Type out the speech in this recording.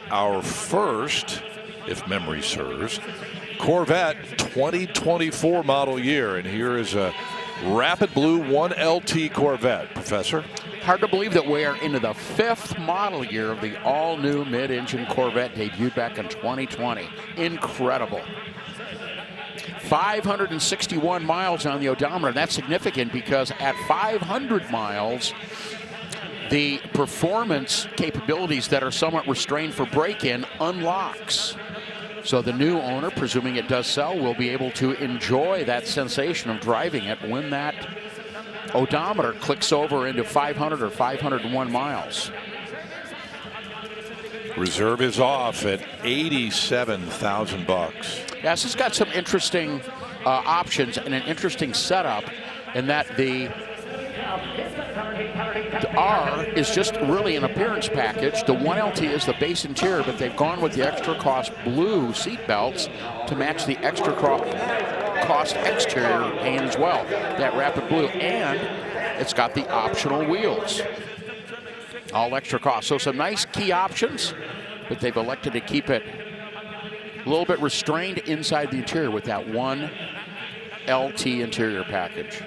our first, if memory serves, Corvette 2024 model year. And here is a Rapid Blue 1LT Corvette. Professor? Hard to believe that we are into the 5th model year of the all-new mid-engine Corvette debuted back in 2020. Incredible. 561 miles on the odometer. That's significant because at 500 miles, the performance capabilities that are somewhat restrained for break-in unlocks. So the new owner, presuming it does sell, will be able to enjoy that sensation of driving it when that odometer clicks over into 500 or 501 miles. Reserve is off at $87,000. Yes, it's got some interesting options and an interesting setup in that the R is just really an appearance package. The 1LT is the base interior, but they've gone with the extra cost blue seat belts to match the extra cost exterior paint as well, that Rapid Blue, and it's got the optional wheels. All extra cost. So some nice key options, but they've elected to keep it a little bit restrained inside the interior with that 1LT interior package.